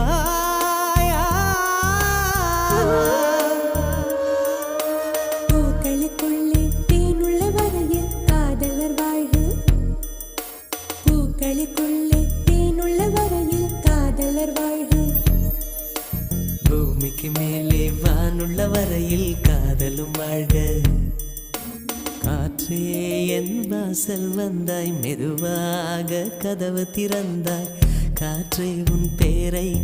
வருவாயா? பூக்களுக்குள்ளே தேனுள்ள வரையில் காதலர் வாழ்வு. பூக்களுக்குள்ளே தேனுள்ள வரையில் காதலர் வாழ்வு. பூமிக்கு மேலே வானுள்ள வரையில் காதலும் வாழ்க. காற்றே என் வாசல் வந்தாய், மெதுவாக கதவு திறந்தாய். காற்றே உன் பேரை